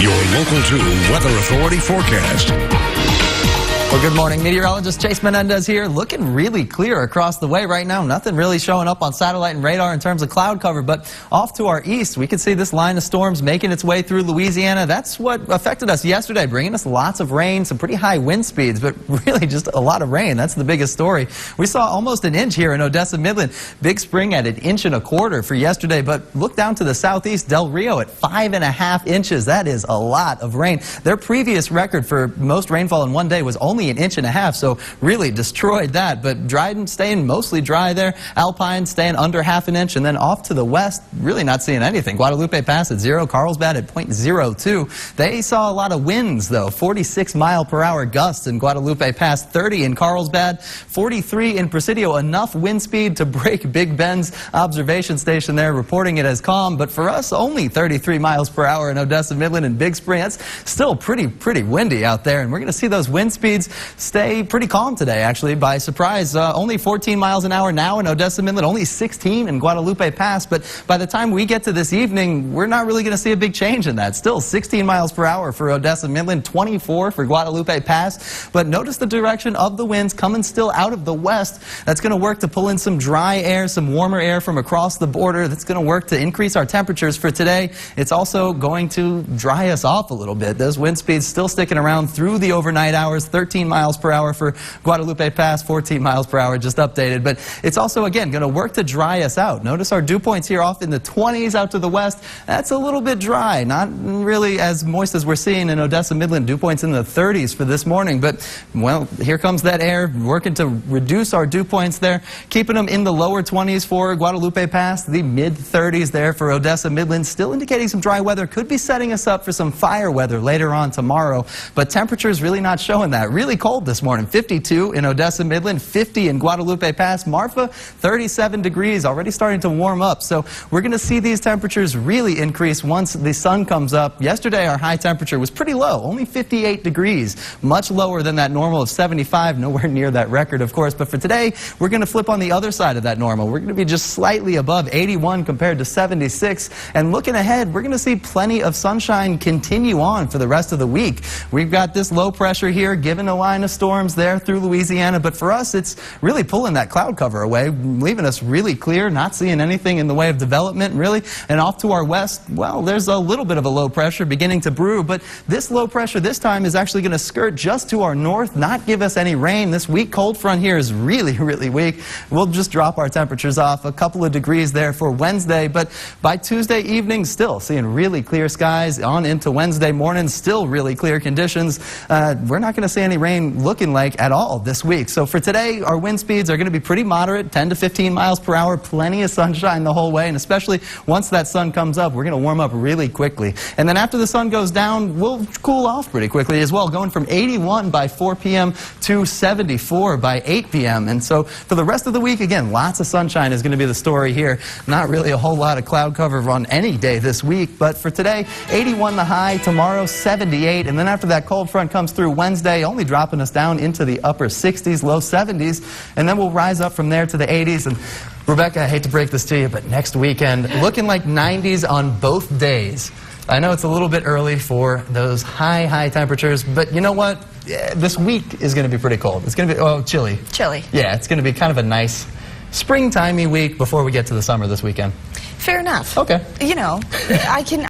Your Local 2 Weather Authority forecast. Well, good morning. Meteorologist Chase Menendez here. Looking really clear across the way right now. Nothing really showing up on satellite and radar in terms of cloud cover, but off to our east, we can see this line of storms making its way through Louisiana. That's what affected us yesterday, bringing us lots of rain, some pretty high wind speeds, but really just a lot of rain. That's the biggest story. We saw almost an inch here in Odessa, Midland. Big Spring at 1.25 inches for yesterday, but look down to the southeast, Del Rio at 5.5 inches. That is a lot of rain. Their previous record for most rainfall in one day was only 1.5 inches, so really destroyed that. But Dryden staying mostly dry there. Alpine staying under 0.5 inch, and then off to the west, really not seeing anything. Guadalupe Pass at 0, Carlsbad at 0.02. They saw a lot of winds, though. 46-mile-per-hour gusts in Guadalupe Pass, 30 in Carlsbad, 43 in Presidio. Enough wind speed to break Big Ben's observation station there, reporting it as calm. But for us, only 33 miles per hour in Odessa, Midland, and Big Spring. That's still pretty windy out there, and we're going to see those wind speeds stay pretty calm today, actually, by surprise. Only 14 miles an hour now in Odessa, Midland, only 16 in Guadalupe Pass. But by the time we get to this evening, we're not really going to see a big change in that. Still 16 miles per hour for Odessa, Midland, 24 for Guadalupe Pass. But notice the direction of the winds coming still out of the west. That's going to work to pull in some dry air, some warmer air from across the border. That's going to work to increase our temperatures for today. It's also going to dry us off a little bit. Those wind speeds still sticking around through the overnight hours, 13 miles per hour for Guadalupe Pass, 14 miles per hour just updated. But it's also, again, going to work to dry us out. Notice our dew points here off in the 20s out to the west. That's a little bit dry, not really as moist as we're seeing in Odessa, Midland. Dew points in the 30s for this morning. But, well, here comes that air working to reduce our dew points there, keeping them in the lower 20s for Guadalupe Pass, the mid-30s there for Odessa, Midland, still indicating some dry weather. Could be setting us up for some fire weather later on tomorrow, but temperatures really not showing that. Really cold this morning. 52 in Odessa, Midland, 50 in Guadalupe Pass. Marfa, 37 degrees, already starting to warm up. So we're going to see these temperatures really increase once the sun comes up. Yesterday, our high temperature was pretty low, only 58 degrees, much lower than that normal of 75, nowhere near that record, of course. But for today, we're going to flip on the other side of that normal. We're going to be just slightly above 81 compared to 76. And looking ahead, we're going to see plenty of sunshine continue on for the rest of the week. We've got this low pressure here, giving a line of storms there through Louisiana, but for us, it's really pulling that cloud cover away, leaving us really clear, not seeing anything in the way of development, really. And off to our west, well, there's a little bit of a low pressure beginning to brew, but this low pressure this time is actually going to skirt just to our north, not give us any rain. This weak cold front here is really weak. We'll just drop our temperatures off a couple of degrees there for Wednesday, but by Tuesday evening, still seeing really clear skies on into Wednesday morning, still really clear conditions. We're not going to see any rain looking like at all this week. So for today, our wind speeds are going to be pretty moderate, 10 to 15 miles per hour, plenty of sunshine the whole way, and especially once that sun comes up, we're going to warm up really quickly. And then after the sun goes down, we'll cool off pretty quickly as well, going from 81 by 4 p.m. to 74 by 8 p.m. And so for the rest of the week, again, lots of sunshine is going to be the story here. Not really a whole lot of cloud cover on any day this week, but for today, 81 the high, tomorrow 78, and then after that cold front comes through Wednesday, only dropping us down into the upper 60s, low 70s, and then we'll rise up from there to the 80s. And Rebecca, I hate to break this to you, but next weekend, looking like 90s on both days. I know it's a little bit early for those high temperatures, but you know what? This week is going to be pretty cold. It's going to be, oh, chilly. Chilly. Yeah, it's going to be kind of a nice springtimey week before we get to the summer this weekend. Fair enough. Okay. You know, I can...